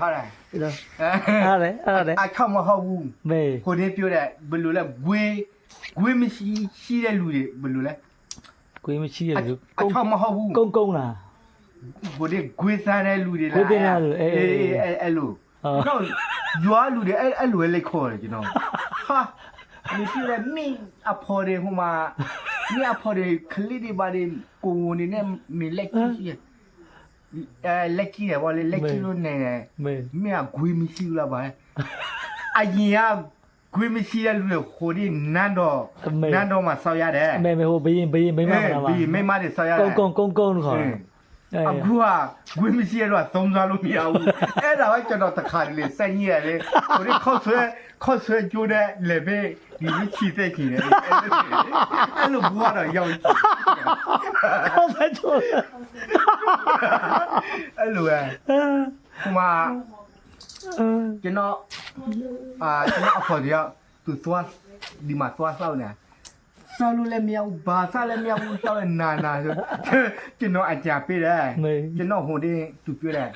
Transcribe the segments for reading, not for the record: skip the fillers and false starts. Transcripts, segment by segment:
ဟာလား အဲ့ဒါ အချောင်းမဟုတ်ဘူး မေ ကိုနေပြောတဲ့ဘယ်လိုလဲဂွေးမရှိရှိတဲ့လူတွေဘယ်လိုလဲ ကိုင်းမရှိရလူ အချောင်းမဟုတ်ဘူး ကုန်းလား ကိုနေဂွေးစားတဲ့လူတွေလား ဂွေးတင်တဲ့လူအေး အဲ့လိုတော့ရွာလူတွေအဲ့လိုလေးခေါ်တယ်ကျွန်တော်ဟာဒီပြတဲ့မင်းအဖော်တွေဟိုမှာမင်းအဖော်တွေကလေးတွေပါတွေကိုဝင်နေနဲ့မင်းလက်ကြီးရှိလက်ကြီးတယ်ဗောလေလက်ကြီးလို့နေတယ် မေ မင်းကဂွေးမရှိဘူးလားဗျာအရင်ကဂွေးမရှိတဲ့လူတွေဟိုဒီနန်းတော်မှာဆောက်ရတယ် မေဟိုဘရင်မိမမလား ပြီးမိမတွေဆောက်ရတယ် ကုန်းလို့ခေါ်တယ် အခုကဂွေးမရှိရတော့သုံးစားလို့မရဘူးအဲ့ဒါကကျွန်တော်တခါတလေစက်ညရလေဟိုဒီခောက်ဆွဲကျိုးတဲ့လေပဲဒီလိုချီတဲ့ခင်တယ်အဲ့လိုဘူးကတော့ရောက် ခေါ်တဲ့ချိုး အဲ့လိုပဲဟိုမှာကျွန်တော်အဖော်တယောက်သူသွားဒီမှာသွားဆောက်နေဆောက်လို့လည်းမရဘူးဘာဆောက်လည်းမရဘူးဆောက်လည်းနာဆိုကျွန်တော်အကြပေးတယ်ကျွန်တော်ဟိုဒီသူပြောတယ်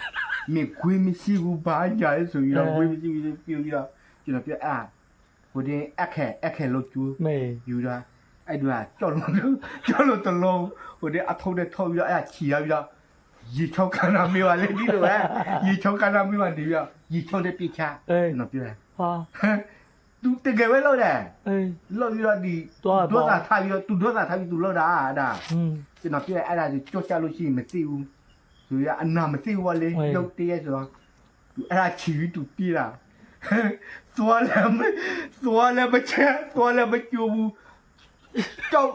မြေခွေးမရှိဘူးဘာကြလဲဆိုပြီးတော့ခွေးမရှိဘူးပြောပြီးတော့ကျွန်တော်ပြောဟိုဒီအခက်လို့ကျူး မေ ယူတာအဲ့ဒါကြောက်လို့တလုံးဟိုဒီအထုပ်နဲ့ထောက်ပြီးတော့ချီရပြီးတော့ရေချောက်ခန္ဓာမျိုးပါလေဒီလိုပဲရေချောက်ခန္ဓာမျိုးပါဒီပြီးတော့ရေချောက်တဲ့ပြချကျွန်တော်ပြောတယ် ဟာ သူတကယ်ပဲလို့တယ် အေး လို့ပြီးတော့ဒီဒေါသထားပြီးတော့သူဒေါသထားပြီးသူလို့တာအဲ့ဒါကျွန်တော်ပြောအဲ့ဒါကြီးကြောက်ကြလို့ရှိရင်မသိဘူးဆိုရအနာမသိဘူးလေရုပ်တည်းဆိုတော့အဲ့ဒါချီပြီးသူပြေးတာသွားလည်းမချက်သွားလည်းမကြိုးဘူးကြောက်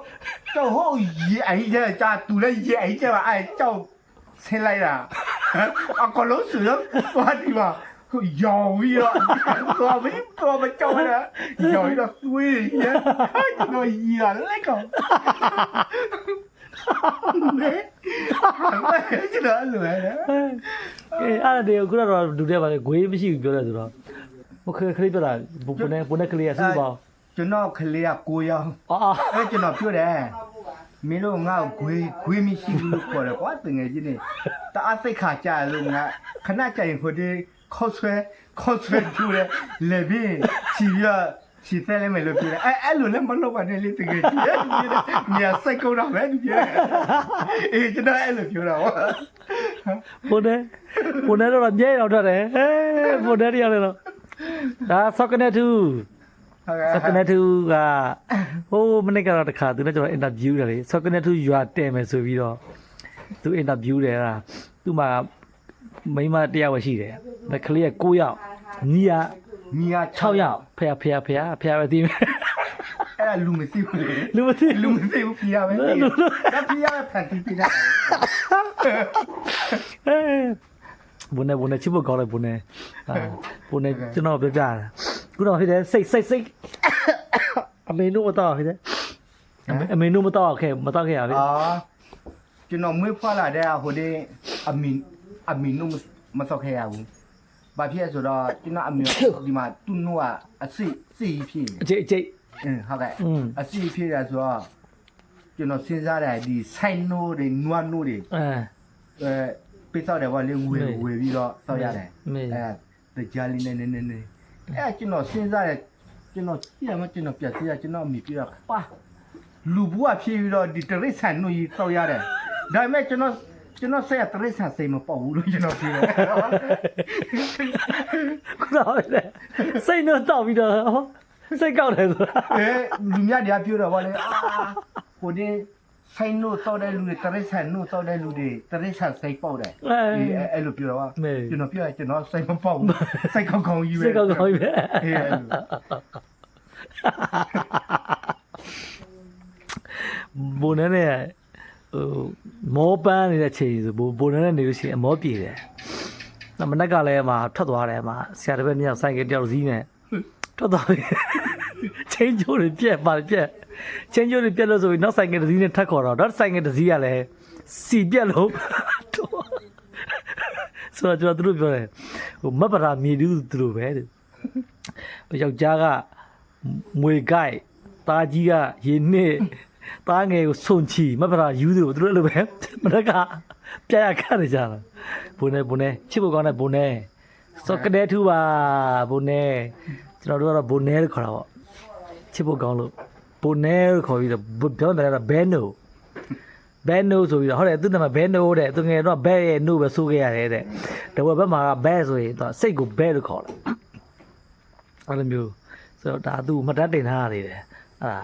ဟိုရေအိုင်ကျကြာသူလည်းရေအိုင်ကျပါအဲ့ကြောက်ဆင်းလိုက်တာအကလို့ဆိုတော့သွားဒီမှာရောင်ပြီးတော့သွားမကြောက်ရရောင်ပြီးတော့သွေးရကျွန်တော်ရီလာလိုက်ကောင်နေဟာကျွန်တော်လွယ်တယ် အေးအဲ့ဒါတည်းခုနကတော့လူတွေပါလေဂွေးမရှိဘူးပြောတယ်ဆိုတော့ဟိုခလေးပြတာဘုန်းကလေးကစူပါ ကျွန်တော်ကလေးက9ယောက်အဲ့ကျွန်တော်ပြောတယ်မင်းတို့ငါ့ကိုဂွေးမရှိဘူးလို့ခေါ်တယ်ကွာတငယ်ချင်းနေတအားစိတ်ခါကြလို့ငါခဏကြရင်ဟိုဒီခေါ်ဆွဲကျူတယ်လေဘင်းချီရချီတယ်လည်းမလို့ပြောတယ်အဲ့လိုလည်းမလုပ်ပါနဲ့လေတကယ်ကြီးမြာစိတ်ကုန်တော့ပဲဒီပြောအေးကျွန်တော်အဲ့လိုပြောတာဟော ဘုန်းတော့မြဲရောက်တော့တယ်ဟေးဘုန်းရတယ်တော့ဒါဆော့ကနေတူဆော့ကနေတူကဟိုမနေ့ကတော့တခါသူနဲ့ကျွန်တော်အင်တာဗျူးတယ်လေဆော့ကနေတူရွာတဲ့မယ်ဆိုပြီးတော့သူအင်တာဗျူးတယ်ဟာသူ့မှာမိန်းမတယောက်ရှိတယ်ဒါကလေးက9ယောက်ညီက မီယာ 6ယောက်ဖះပဲသိမယ် အဲ့ဒါလူမသိဘူးလေ လူမသိ လူမသိဘူးဖီးရပဲဒါဖီးရပဲဖန်တီးပြတာ ဘုန်းချစ်ဖို့ကောင်းတယ်ဘုန်းကျွန်တော်ပြောပြတာခုတော့ဖြစ်တယ်စိတ်အမေတို့မတော့ဖြစ်တယ်အမေတို့မတော့ခဲ့ရပြီ ကျွန်တော်မွေးဖွားလာတဲ့ဟိုဒီအမီနုမဆောက်ခဲ့ရဘူးဘာဖြစ်ဆိုတော့ကျွန်တော်အမီဒီမှာသူ့နို့ကအစစ်ဖြစ် အကျိတ် ဟုတ်ကဲ့အစစ်ဖြစ်ရဆိုတော့ကျွန်တော်စဉ်းစားတယ်ဒီဆိုင်နို့တွေနွားနို့တွေပိတ်ဆောက်တယ်ဗောလေဝေပြီးတော့ဆောက်ရတယ်တကြားလေးနေအဲ့ကျွန်တော်စဉ်းစားတယ်ကျွန်တော်ကြည့်ရမှကျွန်တော်ပြတ်စီရကျွန်တော်အမိပြတော့ပါလူဘူးကဖြည့်ပြီးတော့ဒီတရိတ်ဆန်နို့ကြီးဆောက်ရတယ်ဒါပေမဲ့ကျွန်တော်ဆက်ရတရိတ်ဆန်စိတ်မပေါက်ဘူးလို့ကျွန်တော်ပြောတယ် ခုတော့စိတ်တော့တောက်ပြီးတော့စိတ်ကောက်တယ်ဆိုတာ လူများတရားပြောတော့ဗောလေဟိုဒီဆိုင်နို့ဆောက်တဲ့လူတွေတရိတ်ဆန်နို့ဆောက်တဲ့လူတွေတရိတ်ဆန်စိတ်ပေါက်တယ်အဲ့လိုပြောတော့ကျွန်တော်ပြောရကျွန်တော်စိတ်မပေါက်ဘူးစိတ်ကောင်းကြီးပဲ စိတ်ကောင်းကြီးပဲ ဘုန်းနဲ့ဟိုမောပန်းနေတဲ့ချိန်ဆိုဘုန်းနဲ့နေလို့ရှိရင်အမောပြေတယ်။မနက်ကလည်းမှာထွက်သွားတယ်မှာဆရာတစ်ပည့်မြောက်ဆိုင်ကတယောက်စီးနေထွက်သွားပြီ။ချင်းကျိုးတွေပြက်ချင်းကျိုးတွေပြက်လို့ဆိုပြီးနောက်ဆိုင်ကတစ်စီးနဲ့ထပ်ခေါ်တော့နောက်ဆိုင်ကတစ်စီးကလည်းစီပြက်လို့ဆိုတော့ကျွန်တော်တို့ပြောတယ်ဟိုမတ်ပရာမြေတူးသူတို့ပဲတဲ့။ယောက်ျားကမွေကိုက်သားကြီးကရေနှစ်သားငယ်ကိုစုံချီမပရာယူသူတို့အဲ့လိုပဲမနက်ကပြရခတ်နေကြတာဘုန်းနဲ့ချစ်ဖို့ကောင်းတဲ့ဘုန်းနဲ့ စောကတဲ့ထူပါဘုန်းနဲ့ကျွန်တော်တို့ကတော့ဘုန်းနဲ့လို့ခေါ်တာပေါ့ချစ်ဖို့ကောင်းလို့ဘုန်းနဲ့လို့ခေါ်ပြီးတော့ပြောတယ်ကတော့ဘဲနိုဆိုပြီးတော့ဟုတ်တယ်သူ့နာမည်ဘဲနိုတဲ့သူငယ်တော့ဘဲရဲ့နိုပဲဆိုခဲ့ရတယ်တဲ့တဝက်ဘက်မှာကဘဲဆိုရင်သူစိတ်ကိုဘဲလို့ခေါ်တယ်အဲ့လိုမျိုးဆိုတော့ဒါသူမှတ်တမ်းတင်ထားရသေးတယ်အဲ့ဒါ